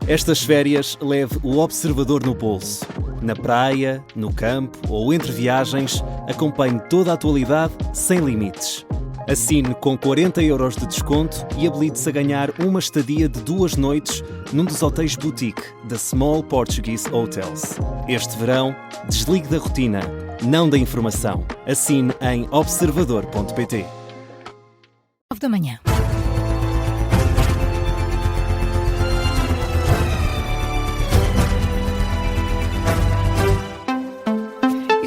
Estas férias leve o observador no bolso. Na praia, no campo ou entre viagens, acompanhe toda a atualidade sem limites. Assine com 40€ de desconto e habilite-se a ganhar uma estadia de 2 noites num dos hotéis boutique da Small Portuguese Hotels. Este verão, desligue da rotina, não da informação. Assine em observador.pt. 9 da manhã.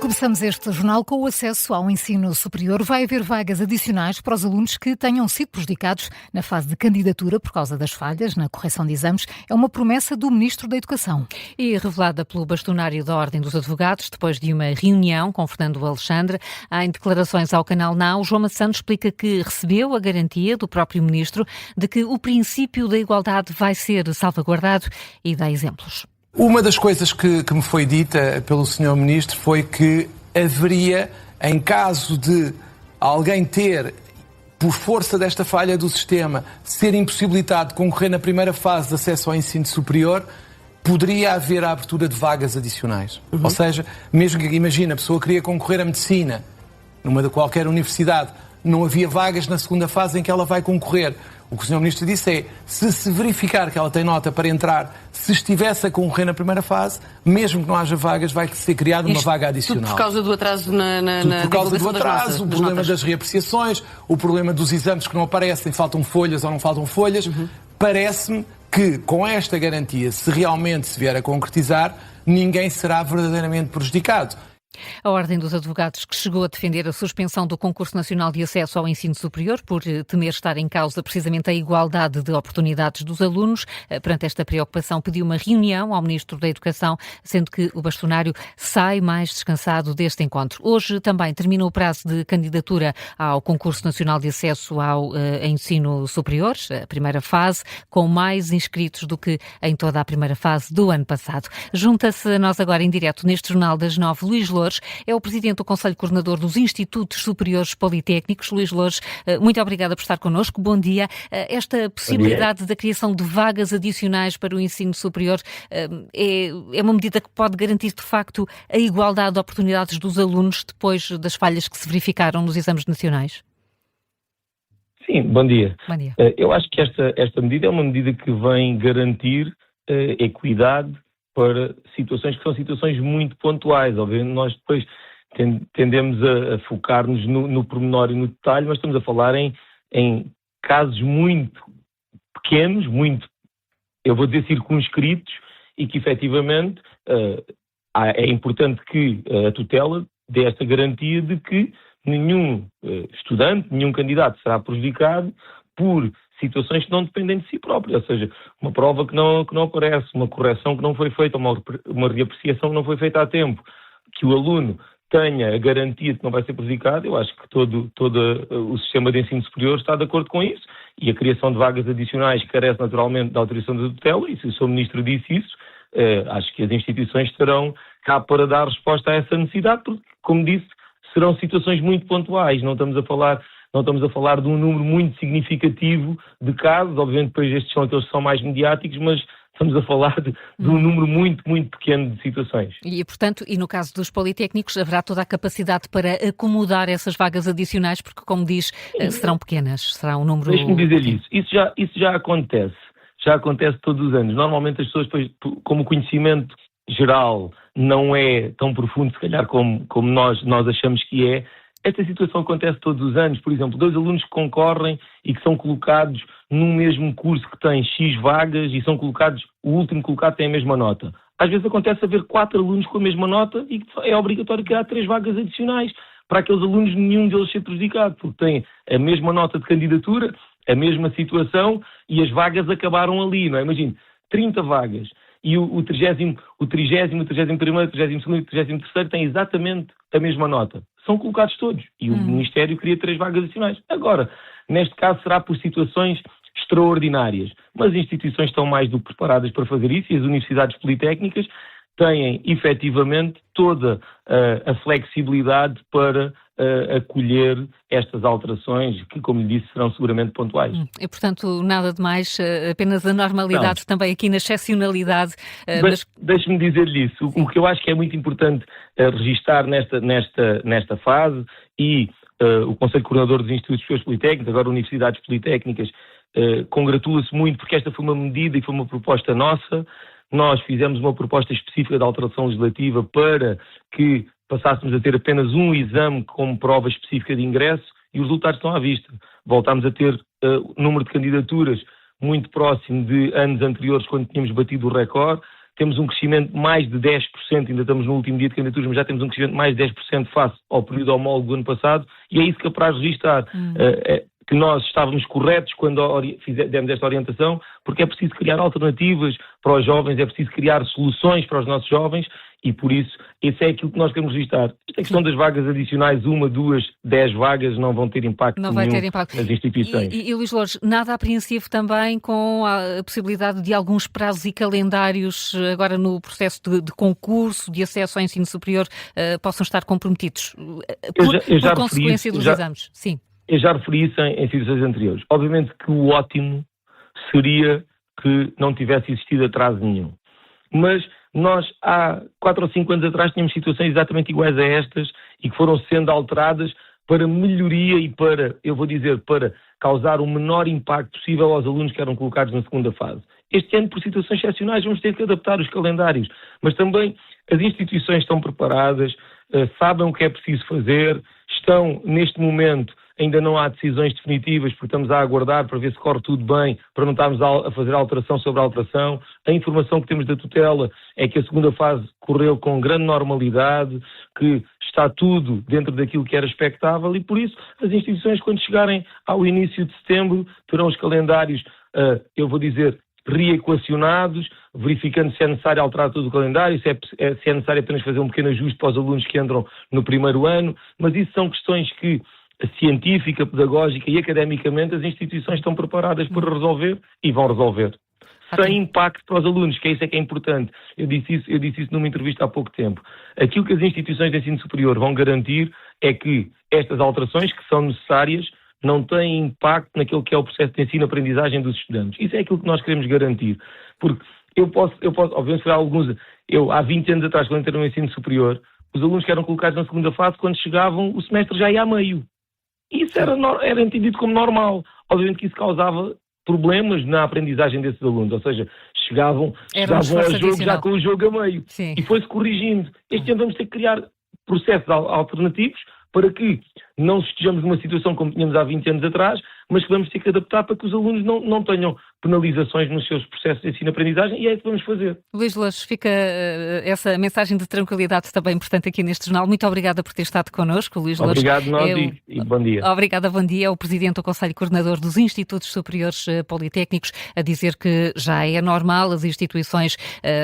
Começamos este jornal com o acesso ao ensino superior. Vai haver vagas adicionais para os alunos que tenham sido prejudicados na fase de candidatura por causa das falhas na correção de exames. É uma promessa do Ministro da Educação. E revelada pelo bastonário da Ordem dos Advogados, depois de uma reunião com Fernando Alexandre, em declarações ao canal Now, João Maçã explica que recebeu a garantia do próprio Ministro de que o princípio da igualdade vai ser salvaguardado e dá exemplos. Uma das coisas que me foi dita pelo Sr. Ministro foi que haveria, em caso de alguém ter, por força desta falha do sistema, ser impossibilitado de concorrer na primeira fase de acesso ao ensino superior, poderia haver a abertura de vagas adicionais. Ou seja, mesmo que, imagina, a pessoa queria concorrer à medicina, numa de qualquer universidade, não havia vagas na segunda fase em que ela vai concorrer. O que o Sr. Ministro disse é, se verificar que ela tem nota para entrar, se estivesse a concorrer na primeira fase, mesmo que não haja vagas, vai ser criada uma vaga adicional. Tudo por causa do atraso na por causa do atraso, o problema notas. Das reapreciações, o problema dos exames que não aparecem, faltam folhas ou não faltam folhas. Parece-me que, com esta garantia, se realmente se vier a concretizar, ninguém será verdadeiramente prejudicado. A Ordem dos Advogados, que chegou a defender a suspensão do Concurso Nacional de Acesso ao Ensino Superior por temer estar em causa precisamente a igualdade de oportunidades dos alunos, perante esta preocupação pediu uma reunião ao Ministro da Educação, sendo que o bastonário sai mais descansado deste encontro. Hoje também termina o prazo de candidatura ao Concurso Nacional de Acesso ao Ensino Superior, a primeira fase, com mais inscritos do que em toda a primeira fase do ano passado. Junta-se a nós agora em direto neste Jornal das 9, Luís Loures, é o Presidente do Conselho Coordenador dos Institutos Superiores Politécnicos. Luís Loures, muito obrigada por estar connosco. Bom dia. Esta possibilidade da criação de vagas adicionais para o ensino superior é uma medida que pode garantir, de facto, a igualdade de oportunidades dos alunos depois das falhas que se verificaram nos exames nacionais? Sim, bom dia. Bom dia. Eu acho que esta medida é uma medida que vem garantir equidade para situações que são situações muito pontuais. Obviamente nós depois tendemos a focar-nos no pormenor e no detalhe, mas estamos a falar em casos muito pequenos, muito, eu vou dizer, circunscritos, e que efetivamente é importante que a tutela dê esta garantia de que nenhum estudante, nenhum candidato será prejudicado por situações que não dependem de si próprio, ou seja, uma prova que não aparece, uma correção que não foi feita, uma reapreciação que não foi feita a tempo, que o aluno tenha a garantia de que não vai ser prejudicado. Eu acho que todo o sistema de ensino superior está de acordo com isso, e a criação de vagas adicionais carece naturalmente da autorização da tutela, e se o Sr. Ministro disse isso, acho que as instituições estarão cá para dar resposta a essa necessidade, porque, como disse, serão situações muito pontuais, não estamos a falar de um número muito significativo de casos. Obviamente depois estes são aqueles que são mais mediáticos, mas estamos a falar de um número muito, muito pequeno de situações. E, portanto, e no caso dos politécnicos, haverá toda a capacidade para acomodar essas vagas adicionais, porque, como diz, serão pequenas, será um número... Deixe-me dizer isso já acontece. Já acontece todos os anos. Normalmente as pessoas, depois, como o conhecimento geral não é tão profundo, se calhar, como nós achamos que é, esta situação acontece todos os anos. Por exemplo, 2 alunos que concorrem e que são colocados num mesmo curso que tem X vagas e são colocados, o último colocado tem a mesma nota. Às vezes acontece haver 4 alunos com a mesma nota e é obrigatório criar 3 vagas adicionais para aqueles alunos, nenhum deles ser prejudicado, porque têm a mesma nota de candidatura, a mesma situação, e as vagas acabaram ali, não é? Imagine, 30 vagas. E o 30º, o 31º, o 32º e o 33º têm exatamente a mesma nota. São colocados todos. E o Ministério cria 3 vagas adicionais. Agora, neste caso será por situações extraordinárias. Mas as instituições estão mais do que preparadas para fazer isso, e as universidades politécnicas têm efetivamente toda a flexibilidade para acolher estas alterações que, como lhe disse, serão seguramente pontuais. E, portanto, nada de mais, apenas a normalidade também aqui na excepcionalidade. Deixe-me dizer-lhe isso. O que eu acho que é muito importante registar nesta fase, e o Conselho Coordenador dos Institutos Superiores Politécnicos, agora Universidades Politécnicas, congratula-se muito porque esta foi uma medida e foi uma proposta nossa. Nós fizemos uma proposta específica de alteração legislativa para que passássemos a ter apenas um exame como prova específica de ingresso, e os resultados estão à vista. Voltámos a ter número de candidaturas muito próximo de anos anteriores, quando tínhamos batido o recorde. Temos um crescimento de mais de 10%, ainda estamos no último dia de candidaturas, mas já temos um crescimento de mais de 10% face ao período homólogo do ano passado, e é isso que apraz registrar. Que nós estávamos corretos quando demos esta orientação, porque é preciso criar alternativas para os jovens, é preciso criar soluções para os nossos jovens, e por isso, esse é aquilo que nós queremos registrar. Esta questão das vagas adicionais, 1, 2, 10 vagas, não vão ter impacto nenhum nas instituições. E Luís Loures, nada apreensivo também com a possibilidade de alguns prazos e calendários agora no processo de concurso, de acesso ao ensino superior, possam estar comprometidos por consequência dos exames? Sim. Eu já referi isso em situações anteriores. Obviamente que o ótimo seria que não tivesse existido atraso nenhum. Mas nós, há 4 ou 5 anos atrás, tínhamos situações exatamente iguais a estas e que foram sendo alteradas para melhoria e para causar o menor impacto possível aos alunos que eram colocados na segunda fase. Este ano, por situações excepcionais, vamos ter que adaptar os calendários. Mas também as instituições estão preparadas, sabem o que é preciso fazer, estão, neste momento, ainda não há decisões definitivas, porque estamos a aguardar para ver se corre tudo bem, para não estarmos a fazer alteração sobre a alteração. A informação que temos da tutela é que a segunda fase correu com grande normalidade, que está tudo dentro daquilo que era expectável, e por isso as instituições, quando chegarem ao início de setembro, terão os calendários, reequacionados, verificando se é necessário alterar todo o calendário, se é necessário apenas fazer um pequeno ajuste para os alunos que entram no primeiro ano, mas isso são questões que científica, pedagógica e academicamente as instituições estão preparadas para resolver e vão resolver. Sem impacto para os alunos, que isso é que é importante. Eu disse isso numa entrevista há pouco tempo. Aquilo que as instituições de ensino superior vão garantir é que estas alterações, que são necessárias, não têm impacto naquilo que é o processo de ensino-aprendizagem dos estudantes. Isso é aquilo que nós queremos garantir. Porque eu posso obviamente, há 20 anos atrás, quando entrei no ensino superior, os alunos que eram colocados na segunda fase, quando chegavam, o semestre já ia a meio. Isso era entendido como normal. Obviamente que isso causava problemas na aprendizagem desses alunos, ou seja, chegavam ao jogo já com o jogo a meio. Sim. E foi-se corrigindo. Este ano vamos ter que criar processos alternativos para que não estejamos numa situação como tínhamos há 20 anos atrás, mas que vamos ter que adaptar para que os alunos não tenham penalizações nos seus processos de ensino-aprendizagem, e é isso que vamos fazer. Luís Loures, fica essa mensagem de tranquilidade também importante aqui neste jornal. Muito obrigada por ter estado connosco, Luís Loures. Obrigado nós e bom dia. Obrigada, bom dia. É o Presidente do Conselho Coordenador dos Institutos Superiores Politécnicos a dizer que já é normal as instituições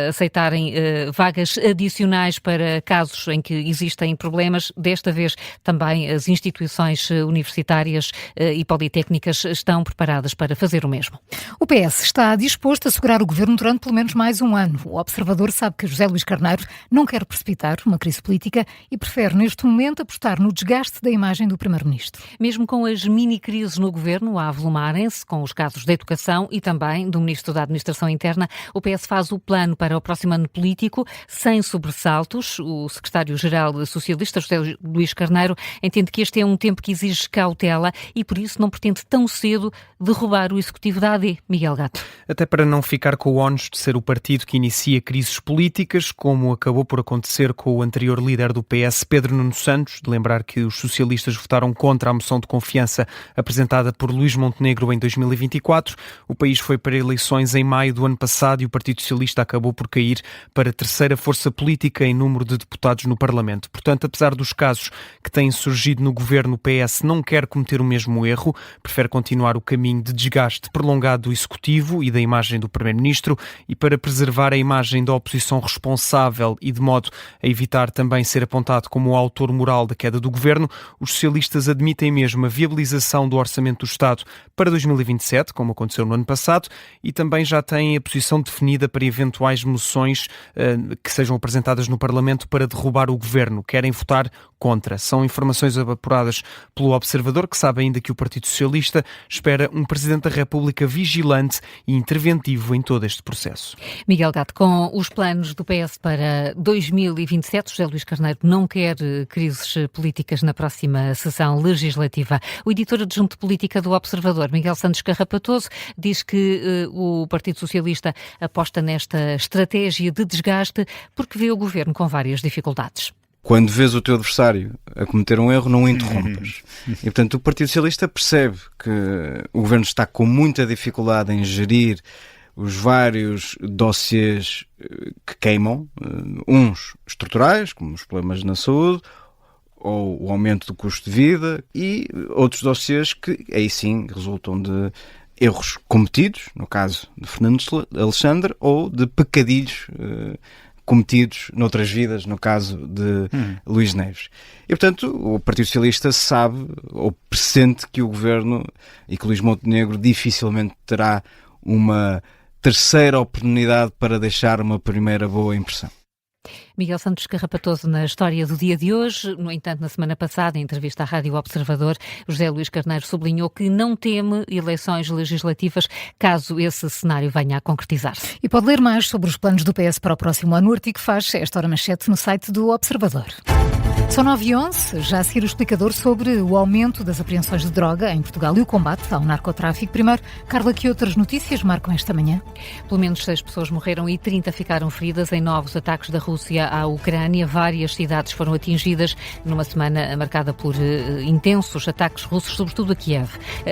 aceitarem vagas adicionais para casos em que existem problemas. Desta vez também as instituições universitárias e politécnicas estão preparadas para fazer o mesmo. O PS está disposto a segurar o governo durante pelo menos mais um ano. O Observador sabe que José Luís Carneiro não quer precipitar uma crise política e prefere, neste momento, apostar no desgaste da imagem do Primeiro-Ministro. Mesmo com as mini-crises no governo a avolumarem-se, com os casos da educação e também do Ministro da Administração Interna, o PS faz o plano para o próximo ano político sem sobressaltos. O secretário-geral socialista, José Luís Carneiro, entende que este é um tempo que exige cautela e, por isso, não pretende tão cedo derrubar o executivo da AD. Miguel Gato. Até para não ficar com o ónus de ser o partido que inicia crises políticas, como acabou por acontecer com o anterior líder do PS, Pedro Nuno Santos, de lembrar que os socialistas votaram contra a moção de confiança apresentada por Luís Montenegro em 2024. O país foi para eleições em maio do ano passado e o Partido Socialista acabou por cair para a terceira força política em número de deputados no Parlamento. Portanto, apesar dos casos que têm surgido no governo, governo, o PS não quer cometer o mesmo erro, prefere continuar o caminho de desgaste prolongado do Executivo e da imagem do Primeiro-Ministro, e para preservar a imagem da oposição responsável e de modo a evitar também ser apontado como o autor moral da queda do governo, os socialistas admitem mesmo a viabilização do Orçamento do Estado para 2027, como aconteceu no ano passado, e também já têm a posição definida para eventuais moções que sejam apresentadas no Parlamento para derrubar o governo. Querem votar contra. São informações apuradas pelo Observador, que sabe ainda que o Partido Socialista espera um Presidente da República vigilante e interventivo em todo este processo. Miguel Gato, com os planos do PS para 2027, José Luís Carneiro não quer crises políticas na próxima sessão legislativa. O editor adjunto de política do Observador, Miguel Santos Carrapatoso, diz que o Partido Socialista aposta nesta estratégia de desgaste porque vê o governo com várias dificuldades. Quando vês o teu adversário a cometer um erro, não o interrompas. E, portanto, o Partido Socialista percebe que o governo está com muita dificuldade em gerir os vários dossiês que queimam, uns estruturais, como os problemas na saúde, ou o aumento do custo de vida, e outros dossiês que, aí sim, resultam de erros cometidos, no caso de Fernando Alexandre, ou de pecadilhos cometidos noutras vidas, no caso de Luís Neves. E, portanto, o Partido Socialista sabe ou pressente que o governo e que Luís Montenegro dificilmente terá uma terceira oportunidade para deixar uma primeira boa impressão. Miguel Santos Carrapatoso, na história do dia de hoje. No entanto, na semana passada, em entrevista à Rádio Observador, José Luís Carneiro sublinhou que não teme eleições legislativas caso esse cenário venha a concretizar-se. E pode ler mais sobre os planos do PS para o próximo ano. O artigo faz esta hora manchete no site do Observador. São 9h11, já a seguir o explicador sobre o aumento das apreensões de droga em Portugal e o combate ao narcotráfico. Primeiro, Carla, que outras notícias marcam esta manhã? Pelo menos 6 pessoas morreram e 30 ficaram feridas em novos ataques da Rússia à Ucrânia. Várias cidades foram atingidas numa semana marcada por intensos ataques russos, sobretudo a Kiev.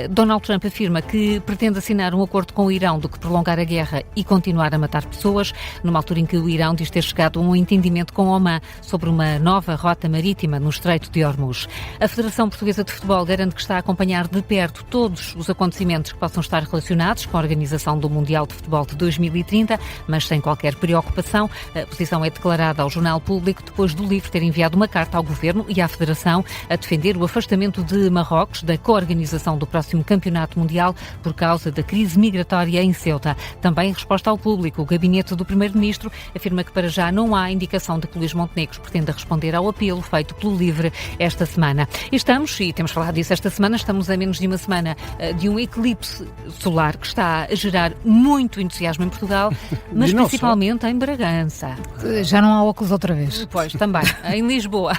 Donald Trump afirma que pretende assinar um acordo com o Irão do que prolongar a guerra e continuar a matar pessoas, numa altura em que o Irão diz ter chegado a um entendimento com Omã sobre uma nova rota marítima no Estreito de Hormuz. A Federação Portuguesa de Futebol garante que está a acompanhar de perto todos os acontecimentos que possam estar relacionados com a organização do Mundial de Futebol de 2030, mas sem qualquer preocupação. A posição é declarada ao Jornal Público depois do LIVRE ter enviado uma carta ao Governo e à Federação a defender o afastamento de Marrocos da co-organização do próximo Campeonato Mundial por causa da crise migratória em Ceuta. Também em resposta ao público, o gabinete do Primeiro-Ministro afirma que para já não há indicação de que Luís Montenegro pretenda responder ao apelo feito pelo LIVRE esta semana. E temos falado disso esta semana, estamos a menos de uma semana de um eclipse solar que está a gerar muito entusiasmo em Portugal, mas principalmente em Bragança. Já não há óculos outra vez? Pois, também. Em Lisboa,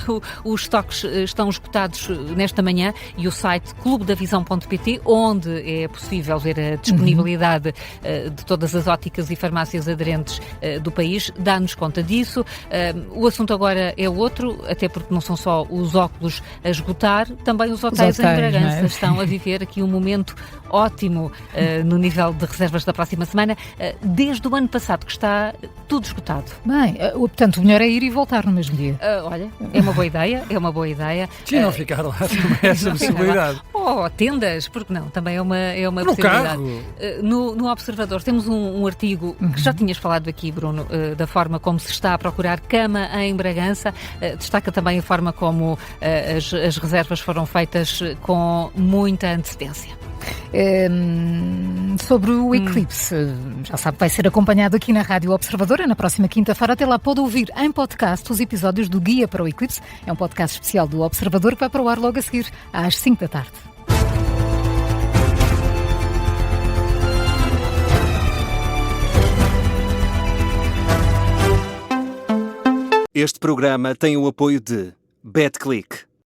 os estoques estão esgotados nesta manhã e o site clubedavisão.pt, onde é possível ver a disponibilidade de todas as óticas e farmácias aderentes do país, dá-nos conta disso. O assunto agora é outro, até porque não são só os óculos a esgotar, também os hotéis em Bragança estão a viver aqui um momento ótimo no nível de reservas da próxima semana, desde o ano passado que está tudo esgotado. Bem, portanto, o melhor é ir e voltar no mesmo dia. Olha, é uma boa ideia. Se não ficar lá, também é essa possibilidade. Tendas, porque não? Também é uma no possibilidade. Carro. No Observador temos um artigo que já tinhas falado aqui, Bruno, da forma como se está a procurar cama em Bragança. Destaca também a forma como as reservas foram feitas com muita antecedência. Sobre o eclipse, já sabe, vai ser acompanhado aqui na Rádio Observadora na próxima quinta-feira. Até lá pode ouvir em podcast os episódios do Guia para o Eclipse. É um podcast especial do Observador que vai para o ar logo a seguir, às 5 da tarde. Este programa tem o apoio de BetClick.